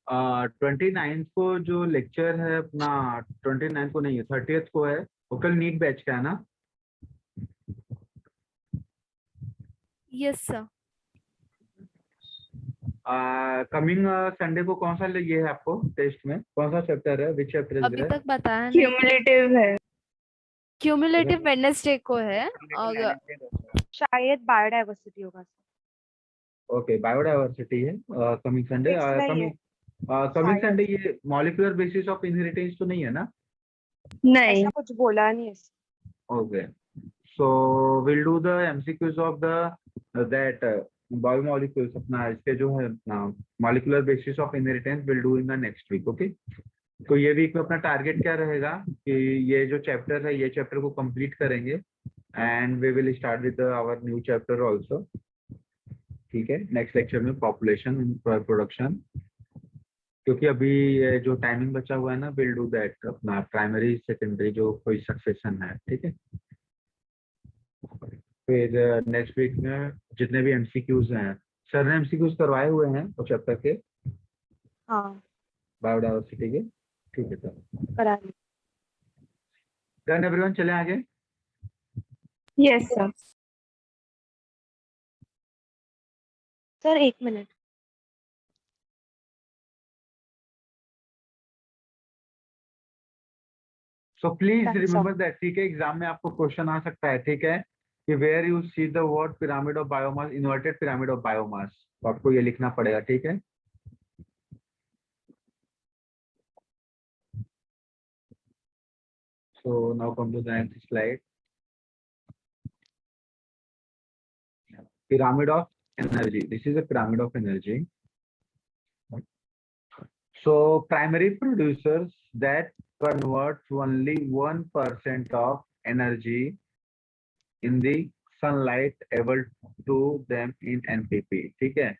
29 को जो लेक्चर है अपना, 29 को नहीं है, 30th को है। वो कल नीट बैच का है ना? Yes sir. कमिंग संडे को कौन सा ये है आपको टेस्ट में? कौन सा चैप्टर है? विच चैप्टर इज अभी देयर? तक बताया नहीं। क्यूमुलेटिव है, क्यूमुलेटिव वेडनेसडे को है। और शायद बायोडाइवर्सिटी होगा। ओके, बायोडाइवर्सिटी है कमिंग संडे। Fix नहीं है कमिंग संडे शायद। ये मॉलिक्यूलर बेसिस ऑफ इनहेरिटेंस तो नहीं है ना? नहीं, ऐसा कुछ बोला नहीं है। Okay. So we'll do the MCQs of the that biomolecules अपना इसके जो है अपना molecular basis of inheritance will do in the next week. Okay. तो ये वीक में अपना टारगेट क्या रहेगा कि ये जो चैप्टर है ये चैप्टर को कंप्लीट करेंगे and we will start with our new chapter also. ठीक है, नेक्स्ट लेक्चर में पॉपुलेशन प्रोडक्शन, क्योंकि अभी ये जो टाइमिंग बचा हुआ है ना, विल डू दैट अपना प्राइमरी सेकेंडरी जो कोई सक्सेशन है। ठीक है, फिर नेक्स्ट वीक में जितने भी एमसीक्यूज हैं, सर ने एमसीक्यूज करवाए हुए हैं उस चैप्टर के हाँ, बायोडाइवर्सिटी के। ठीक है सर, करा ली। डन एवरीवन, चले आगे। Yes sir. Sir 1 minute. So please Done, sir. Remember that, ठीक है, एग्जाम में आपको क्वेश्चन आ सकता है। ठीक है, कि where you see the word pyramid of biomass, inverted pyramid of biomass, तो आपको ये लिखना पड़ेगा। ठीक है, so now come to the next slide. Pyramid of energy. This is a pyramid of energy. So primary producers that converts only 1% of energy in the sunlight able to them in NPP. ठीक है,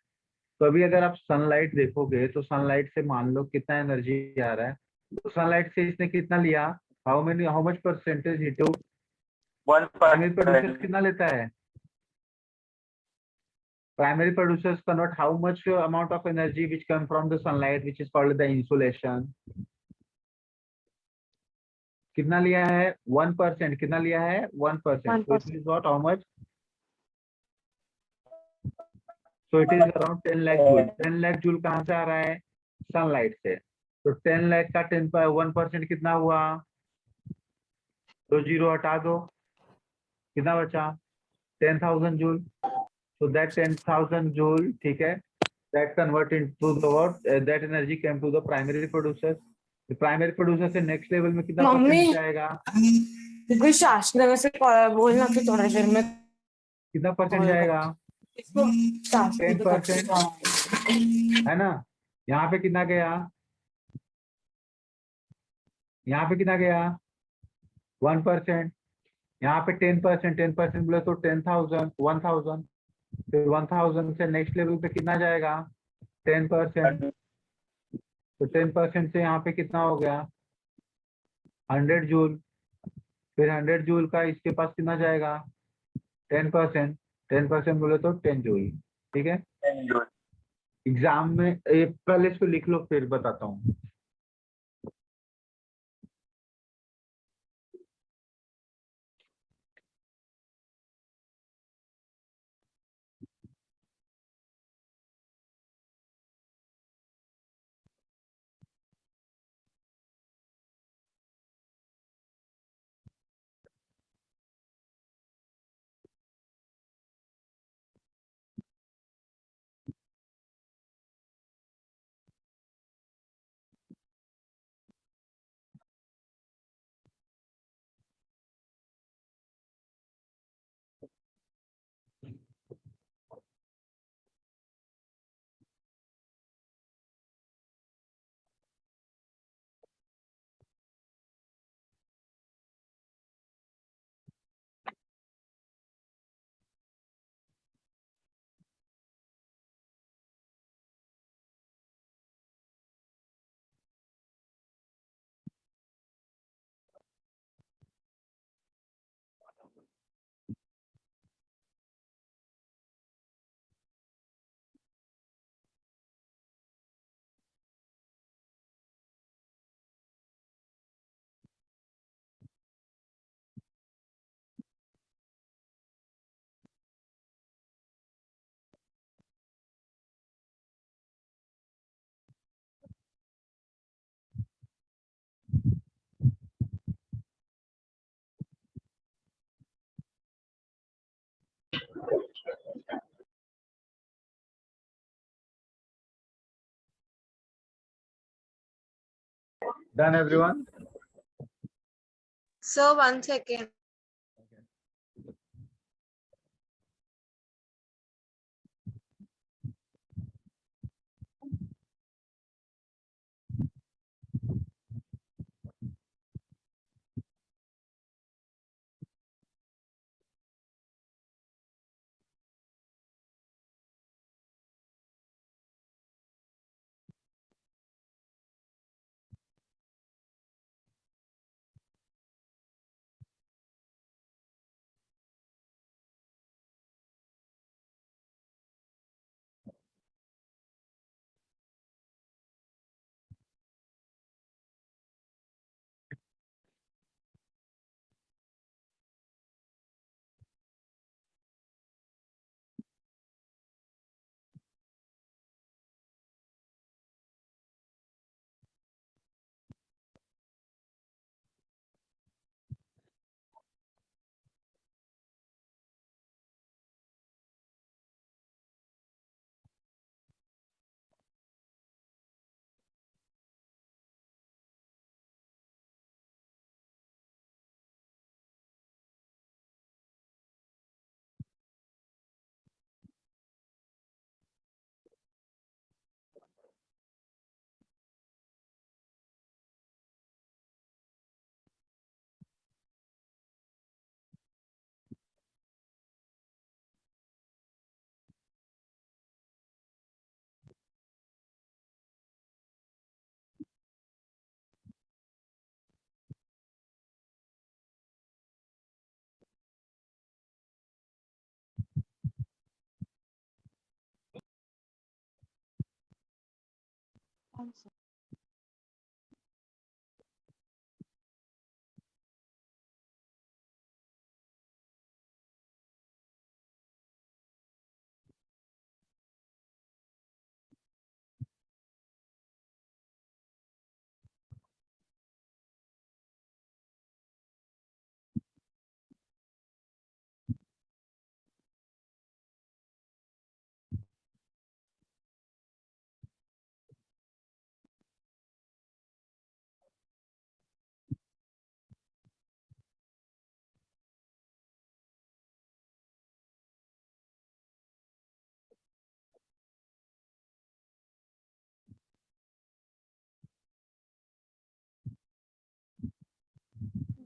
तो अभी अगर आप sunlight देखोगे तो sunlight से मान लो कितना एनर्जी आ रहा है, तो सनलाइट से इसने कितना लिया, how much percentage he too, primary producers कितना लेता है? Primary producers convert how much amount of energy which come from the sunlight, which is called the insolation. कितना लिया है? 1%। कितना लिया है? 1%. So it 1%. is what, how much? So it is around 10 lakh joule. 10 lakh joule कहाँ से आ रहा है? सनलाइट से। तो 10 lakh का 1% कितना हुआ? तो जीरो हटा दो, कितना बचा? 10,000 joule. So that 10,000 joule, ठीक है, that convert into the what? That energy came to the primary producers. Primary producer से नेक्स्ट लेवल में कितना परसेंट जाएगा? कोई शास्त्र में से बोलना कि थोड़ी देर में कितना परसेंट जाएगा? 10% है ना? यहाँ पे कितना गया? यहाँ पे कितना गया? 1%। यहाँ पे 10%, 10% बोले तो 10,000, 1,000। फिर 1,000 से नेक्स्ट लेवल पे कितना जाएगा? 10%। तो 10% से यहाँ पे कितना हो गया? 100 जूल। फिर 100 जूल का इसके पास कितना जाएगा? 10%। 10% बोले तो 10 जूल। ठीक है, एग्जाम में पहले इसको लिख लो फिर बताता हूँ। Done, everyone? Sir, 1 second.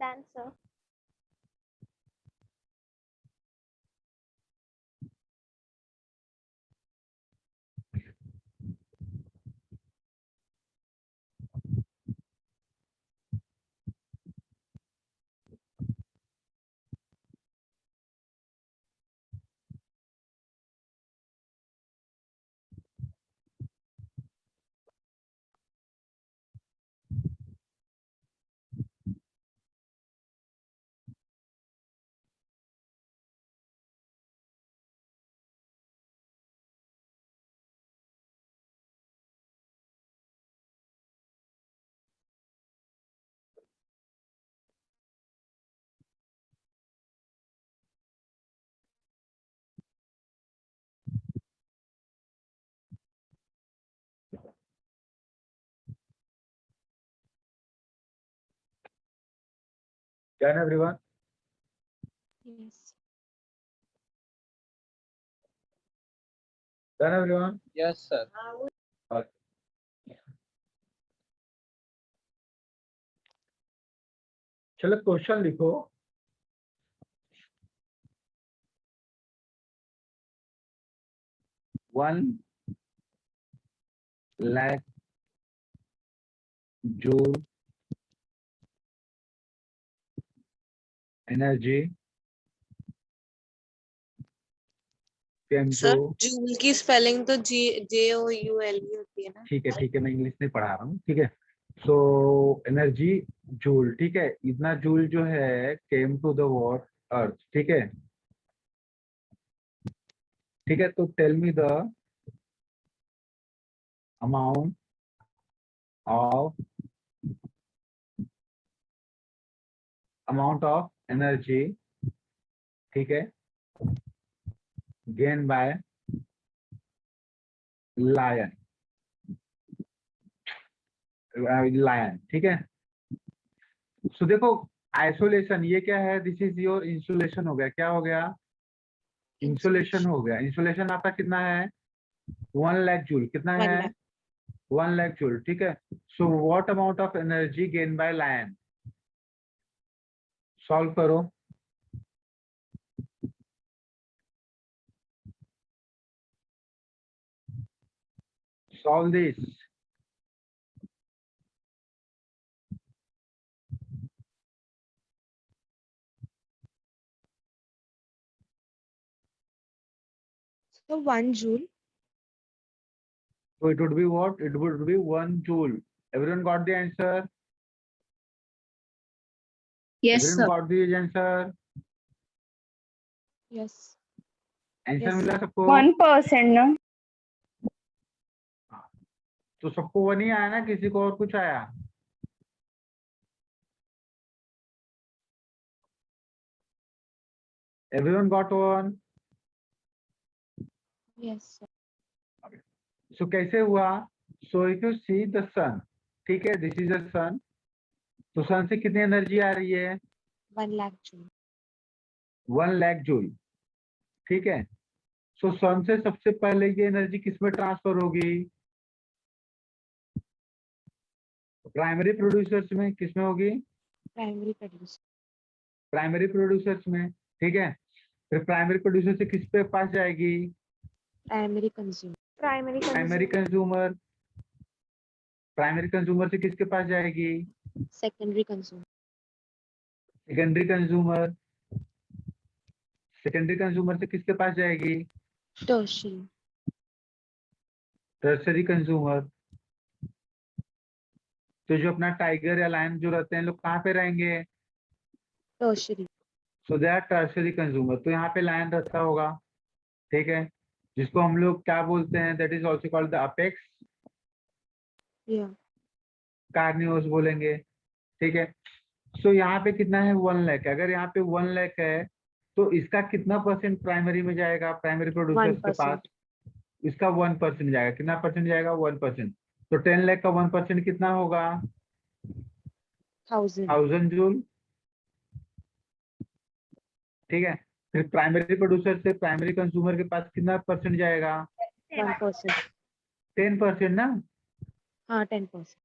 Done, sir. Done, everyone? Yes. Done, everyone? Yes, sir. Okay. चलो क्वेश्चन लिखो. 1 lakh joule energy came sir to. Joule की स्पेलिंग तो JOUL होती है ना. ठीक है मैं इंग्लिश में पढ़ा रहा हूँ. ठीक है. So energy joule. ठीक है. इतना जूल जो है came to the what earth. ठीक है. ठीक है. तो tell me the amount of energy. ठीक है. Gain by lion. लायन, ठीक है। सो देखो आइसोलेशन ये क्या है, दिस इज योर इंसुलेशन हो गया, क्या हो गया, इंसुलेशन हो गया। इंसुलेशन आपका कितना है, 1 लाख जूल, कितना 1 है, lakh. 1 लाख जूल, ठीक है। So what amount of energy gain by lion, solve करो। Solve this. So 1 joule. So it would be what, it would be 1 joule. Everyone got the answer? Yes, Everyone sir. got the answer? Yes. Answer Yes. मिला सबको? 1% ना? तो सबको 1 ही आया ना, किसी को और कुछ आया? Everyone got 1? Yes, sir. So कैसे हुआ? So if you see the sun, ठीक है, this is the sun. तो सन से कितनी एनर्जी आ रही है? 1 lakh joule. 1 लाख जूल, ठीक है। सो सन से सबसे पहले ये एनर्जी किसमें ट्रांसफर होगी? प्राइमरी प्रोड्यूसर्स में, किसमें होगी? Primary producer. प्राइमरी प्रोड्यूसर्स में, ठीक है। फिर प्राइमरी प्रोड्यूसर से किस पे पास जाएगी? Primary consumer. Primary primary consumer. Consumer. Primary consumer से किसके पास जाएगी? Secondary consumer. Secondary consumer. Secondary consumer से किसके पास जाएगी? Tertiary. Tertiary consumer. तो जो अपना टाइगर या लायन जो रहते हैं लोग कहाँ पे रहेंगे? Tertiary. So they are tertiary consumer. तो यहाँ पे लायन रहता होगा, ठीक है, जिसको हम लोग क्या बोलते हैं, that is also called the apex Yeah. कार्नियोस बोलेंगे, ठीक है। सो यहाँ पे कितना है, 1 लाख। अगर यहाँ पे 1 लाख है तो इसका कितना परसेंट प्राइमरी में जाएगा, प्राइमरी प्रोड्यूसर्स के 1%. पास? इसका 1% जाएगा। कितना परसेंट जाएगा? 1%। तो 10 लाख का 1% कितना होगा? 1000. 1000 जूल, ठीक है। फिर प्राइमरी प्रोड्यूसर से प्राइमरी कंज्यूमर के पास कितना परसेंट जाएगा? 1%. 10% ना, हाँ 10%.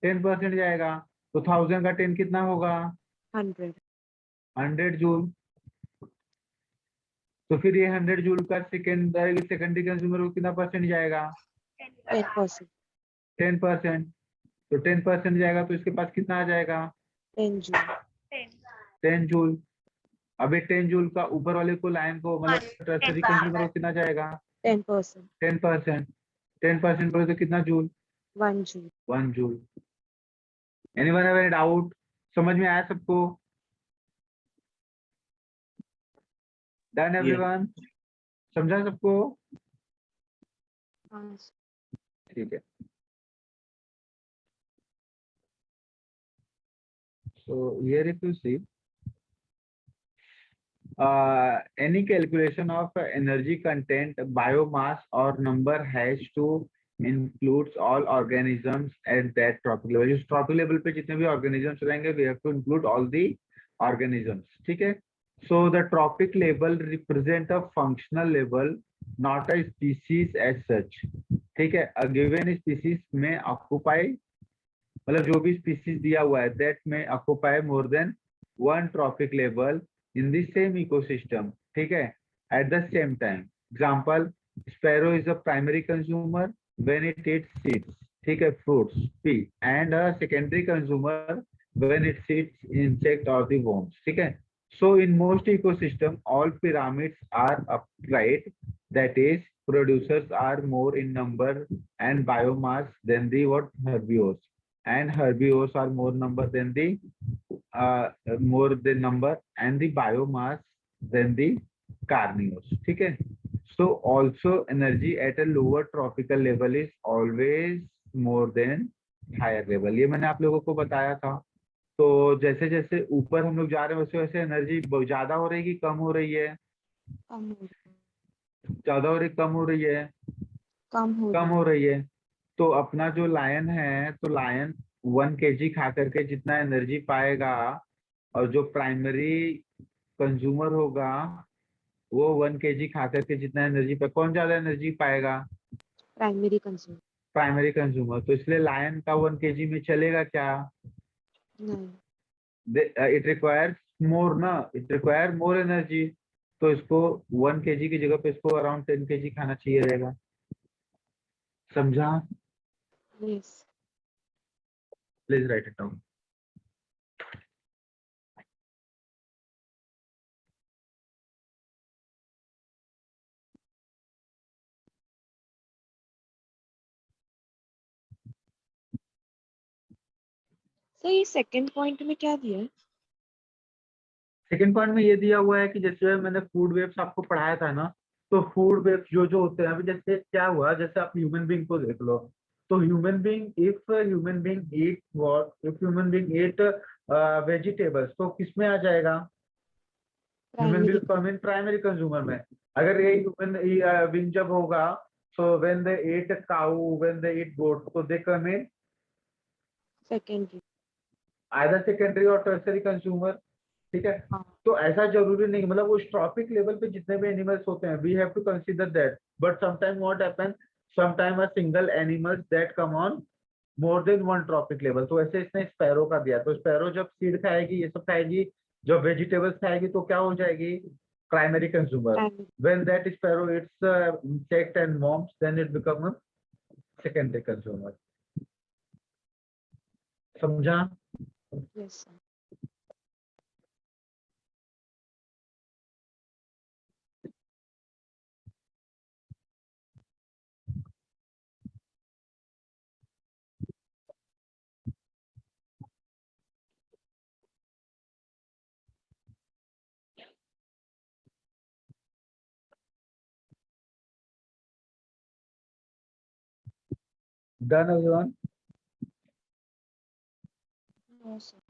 10% जाएगा। तो 1000 का 10 कितना होगा? 100. 100 जूल। तो फिर ये 100 जूल का सेकेंडरी कंज्यूमर को कितना परसेंट जाएगा? 10%. 10%। तो 10% जाएगा तो इसके पास कितना आ जाएगा? 10 joule. 10 जूल। अब ये 10 जूल का ऊपर वाले को लाइन को मतलब टर्सरी कंज्यूमर को कितना जाएगा? 10%. 10%। 10% बोले तो कितना joule? 1 joule. 1 joule. Anyone have any doubt? समझ में आया सबको? Done everyone? समझा सबको? हाँ. ठीक है। So here if you see any calculation of energy content, biomass or number has to includes all organisms at that trophic level. इस trophic level पे जितने भी organisms रहेंगे we have to include all the organisms, ठीक है। So the trophic level represent a functional level, not a species as such, ठीक है। A given species may occupy, मतलब जो भी स्पीसीज दिया हुआ है that may occupy more than 1 trophic level in the same ecosystem, ठीक है, at the same time. Example, sparrow is a primary consumer when it eats seeds, ठीक है, fruits pea, and a secondary consumer when it eats insect और the worms, ठीक है। So in most ecosystem all pyramids are upright, that is producers are more in number and biomass than the what herbivores, and herbivores are more number than the more the number and the biomass than the carnivores, ठीक है। So also energy at a lower trophical level is always more than higher level, ये मैंने आप लोगों को बताया था। तो जैसे जैसे ऊपर हम लोग जा रहे हैं वैसे वैसे एनर्जी ज्यादा हो रही है कि कम हो रही है? कम हो ज्यादा हो रही, कम हो रही है? कम हो कम हो रही है। तो अपना जो लायन है, तो लायन 1 kg खा करके जितना एनर्जी पाएगा, और जो प्राइमरी कंज्यूमर होगा वो 1 kg खा करके जितना एनर्जी पाए, कौन ज्यादा एनर्जी पाएगा? Primary consume. Primary consumer. तो इसलिए लायन का 1 kg में चलेगा क्या? नहीं। इट रिक्वायर्स मोर ना, इट रिक्वायर मोर एनर्जी। तो इसको 1 kg की जगह पे इसको अराउंड 10 kg खाना चाहिए रहेगा। समझा? Yes. Please right it down. Sir ये सेकंड पॉइंट में क्या दिया है? सेकंड पॉइंट में ये दिया हुआ है कि जैसे मैंने फूड वेव्स आपको पढ़ाया था ना, तो फूड वेव्स जो जो होते हैं, अभी जैसे क्या हुआ, जैसे आप ह्यूमन बीइंग को देख लो। तो human being, if human being eat what, if human being eat vegetables, तो किस में आ जाएगा? Human primary. Being come in primary consumer में। अगर ये ह्यूमन बीइंग जब होगा, so when they eat cow, when they ईट गोट, तो दे कम इन सेकेंडरी। आइदर सेकेंडरी और टर्सरी कंज्यूमर। ठीक है। हाँ। तो ऐसा जरूरी नहीं, मतलब उस ट्रॉपिक लेवल पे जितने भी एनिमल्स होते हैं, we have to consider that. But sometime what happen, sometime a single animals that come on more than one trophic level. तो ऐसे इसने स्पैरो का दिया, तो स्पैरो जब सीड खाएगी, ये सब खाएगी, जब वेजिटेबल्स खाएगी, तो क्या हो जाएगी? Primary consumer. Primary. when that sparrow eats insect and worms, then it becomes a secondary consumer. समझा? Yes sir. Done everyone? No sir.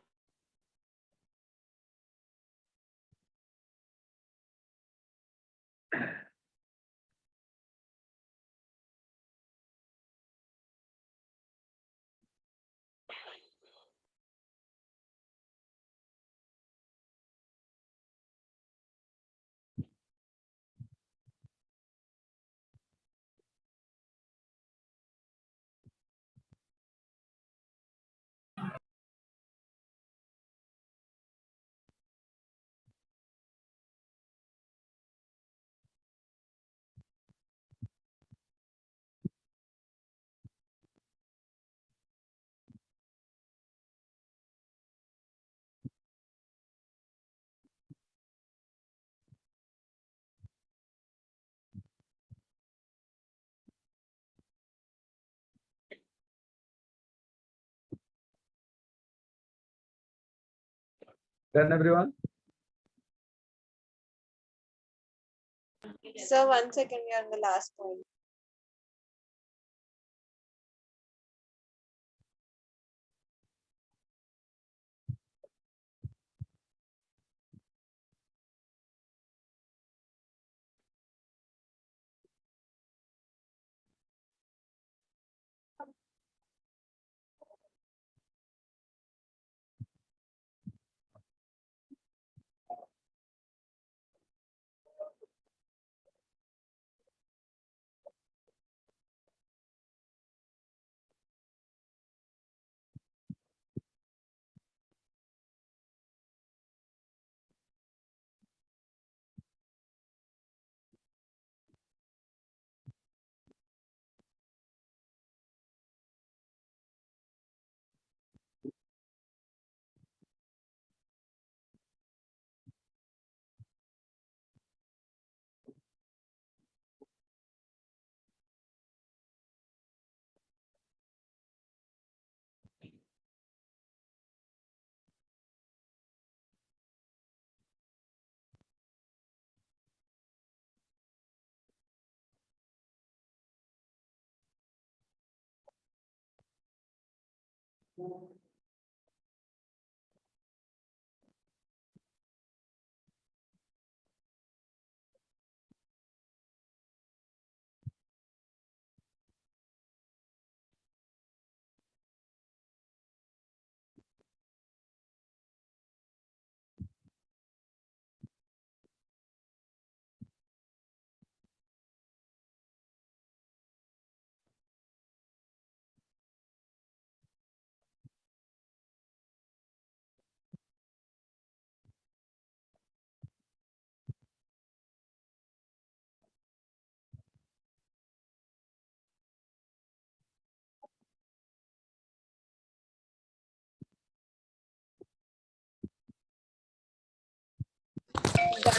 Done everyone? Sir, 1 second, we are on the last point.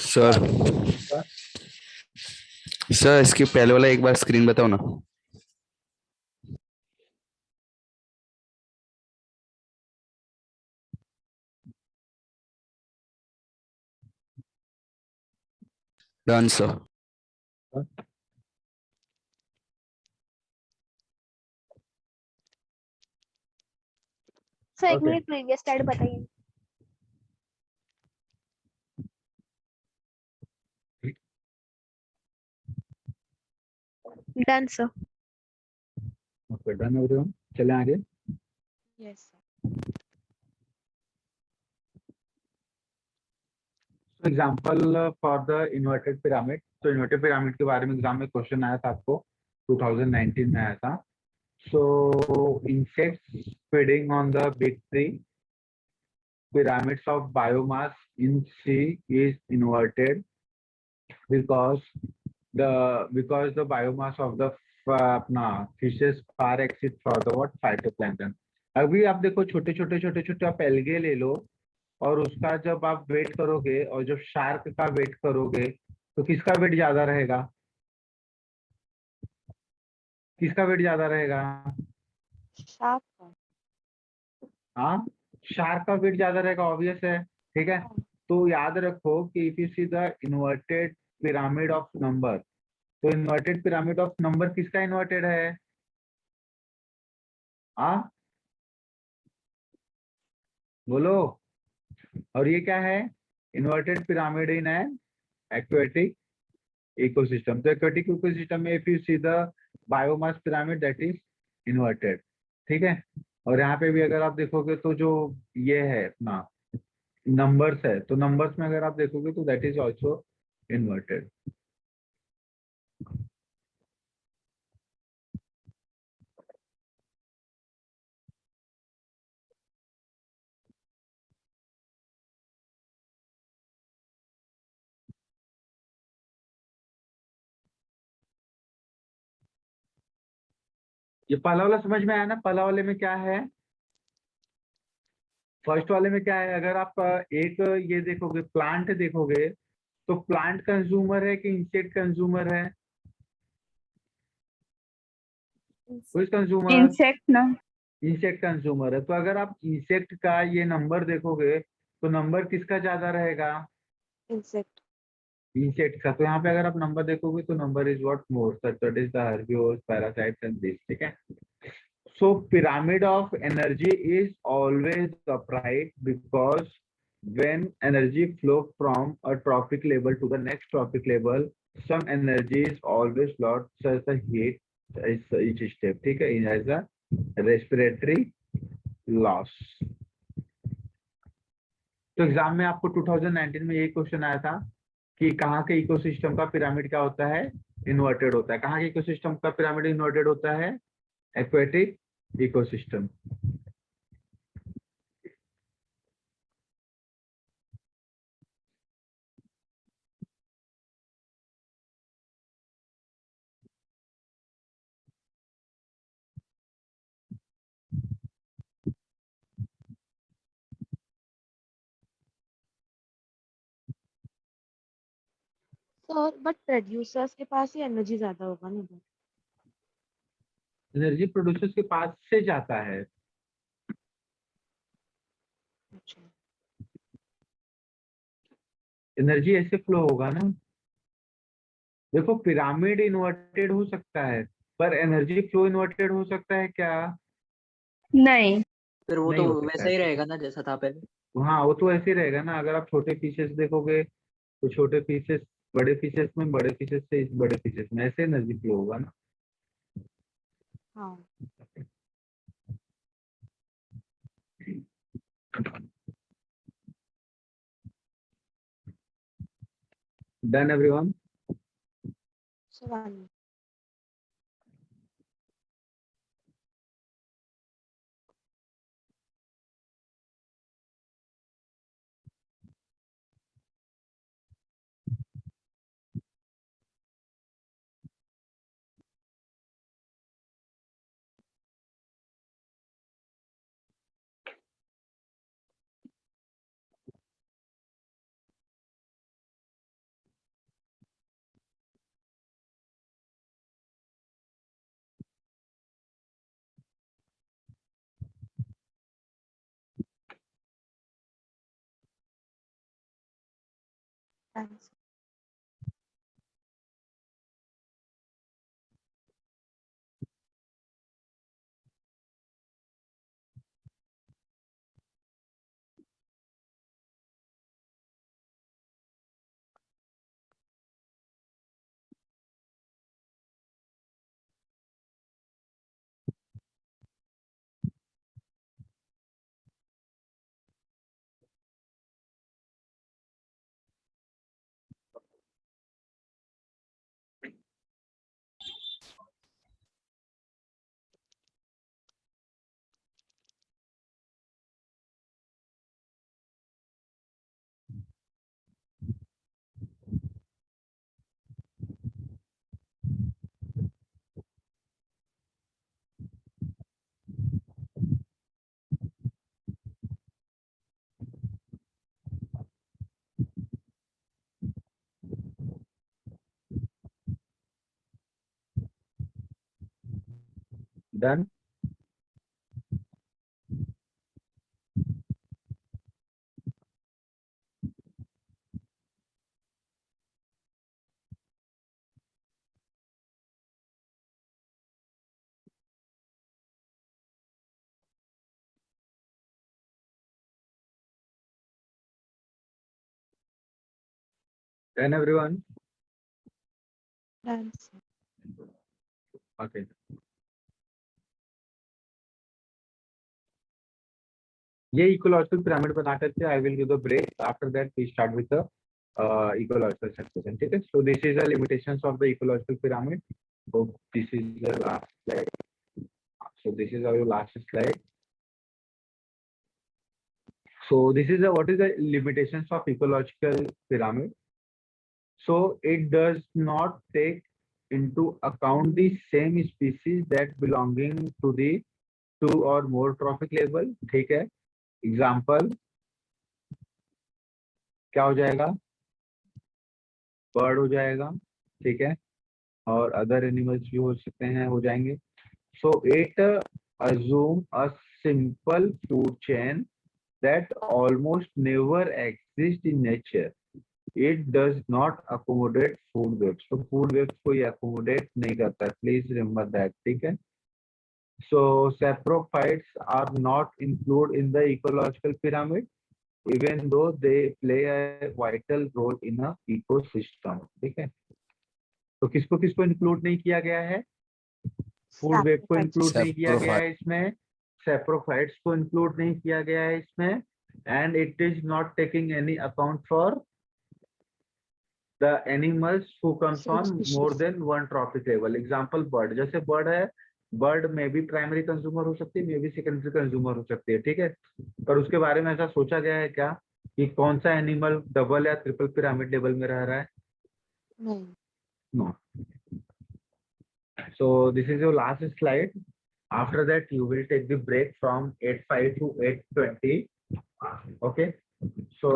Sir sir इसकी पहले वाला एक बार screen बताओ ना। Done sir. Sir एक Okay. Minute previous slide बताइए। Done sir. Okay done everyone, चले आगे। Yes example for the inverted pyramid. तो इन्वर्टेड पिरामिड के बारे में एग्जाम में क्वेश्चन आया था आपको, 2019 में आया था। So insects feeding on the big tree, pyramids of biomass in sea is inverted because the biomass of the अपना fishes far exceed for the what phytoplankton। अभी आप देखो छोटे छोटे आप एल्गे ले लो, और उसका जब आप वेट करोगे और जब शार्क का वेट करोगे तो किसका वेट ज्यादा रहेगा? किसका वेट ज्यादा रहेगा? शार्प हाँ, शार्क का वेट ज्यादा रहेगा, ऑब्वियस है। ठीक है, तो याद रखो कि if you see the inverted pyramid of number, तो इन्वर्टेड पिरामिड ऑफ नंबर किसका इन्वर्टेड है? हाँ बोलो। और ये क्या है? Inverted pyramid in an aquatic ecosystem. तो एक्वेटिक इकोसिस्टम में if you see the biomass pyramid that is inverted. ठीक है, और यहाँ पे भी अगर आप देखोगे तो जो ये है अपना नंबर्स है, तो नंबर्स में अगर आप देखोगे तो दैट इज ऑल्सो इन्वर्टेड। ये पहला वाला समझ में आया ना? पहला वाले में क्या है, फर्स्ट वाले में क्या है? अगर आप एक ये देखोगे, प्लांट देखोगे, तो प्लांट कंज्यूमर है कि इंसेक्ट कंज्यूमर है? कोई कंज्यूमर, इंसेक्ट ना। इंसेक्ट कंज्यूमर है। तो अगर आप इंसेक्ट का ये नंबर देखोगे तो नंबर किसका ज्यादा रहेगा? इंसेक्ट इंसेक्ट का। तो यहाँ पे अगर आप नंबर देखोगे तो number is what more, that is the herbivores, parasites and this। ठीक है, so pyramid of energy is always upright because when energy flow from a trophic level to the next trophic level, some energy is always lost as a heat is each step। ठीक है, it has a respiratory loss। तो exam में आपको 2019 में यही question आया था कि कहाँ के इकोसिस्टम का पिरामिड क्या होता है? इन्वर्टेड होता है। कहाँ के इकोसिस्टम का पिरामिड इन्वर्टेड होता है? Aquatic ecosystem. Sir but producers के पास ही एनर्जी ज्यादा होगा ना उधर। एनर्जी प्रोड्यूसर्स के पास से जाता है। अच्छा एनर्जी ऐसे फ्लो होगा ना, देखो पिरामिड इन्वर्टेड हो सकता है पर एनर्जी फ्लो इन्वर्टेड हो सकता है क्या? नहीं। फिर वो नहीं तो हो सकता वैसा है। ही रहेगा ना जैसा था पहले। हाँ वो तो ऐसे ही रहेगा ना। अगर आप छोटे पीसेस देखोगे तो छोटे पीसेस बड़े पीसेस में, बड़े पीसेस से इस बड़े पीसेस में, ऐसे एनर्जी फ्लो होगा ना। हाँ done everyone. Sir Done, sir. Done. Done, everyone. Done, sir. Okay. ये इकोलॉजिकल पिरामिड बना करके I will give the break after that we start with the ecological succession. ठीक है, so this is the limitations of the ecological pyramid. So this is the last slide. So this is our last slide. So this is the what is the limitations of ecological pyramid. So it does not take into account the same species that belonging to the two or more trophic level. ठीक है, example क्या हो जाएगा, bird हो जाएगा, ठीक है, और अदर एनिमल्स भी हो सकते हैं, हो जाएंगे. So it assume a simple food chain that almost never exists in nature. It does not accommodate food webs. तो food webs को ये accommodate नहीं करता है. Please remember that. ठीक है. So saprophytes are not included in the ecological pyramid, even though they play a vital role in a ecosystem. ठीक है. तो किसको किसको इंक्लूड नहीं किया गया है? फूड वेब को इंक्लूड नहीं किया गया है इसमें, सैप्रोफाइट्स को इंक्लूड नहीं किया गया है इसमें, and it is not taking any account for the animals who comes on more than one trophic level. Example bird, जैसे बर्ड है, बर्ड में भी प्राइमरी कंज्यूमर हो सकती है, में भी सेकेंडरी कंज्यूमर हो सकती है. ठीक है, पर उसके बारे में ऐसा सोचा गया है क्या कि कौन सा एनिमल डबल या ट्रिपल पिरामिड लेवल में रह रहा है? नहीं. No. So this is your last slide. After that, you will take the break from 8:05 to 8:20. Okay. So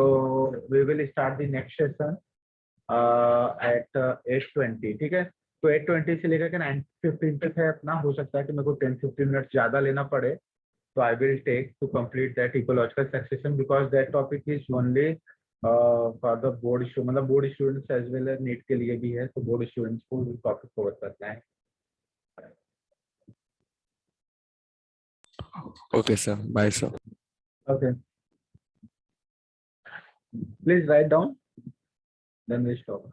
we will start the next session at 8:20. ठीक है. तो 8:20 से लेकर के 9:15 तक है अपना. हो सकता है कि मेरे को 10-15 मिनट ज्यादा लेना पड़े. So I will take to complete that ecological succession because that topic is only for the board issue. मतलब board students as well as NEET के लिए भी है, तो board students को टॉपिक कवर करना है. Okay, sir. Bye, sir. Okay. Please write down. Then we stop.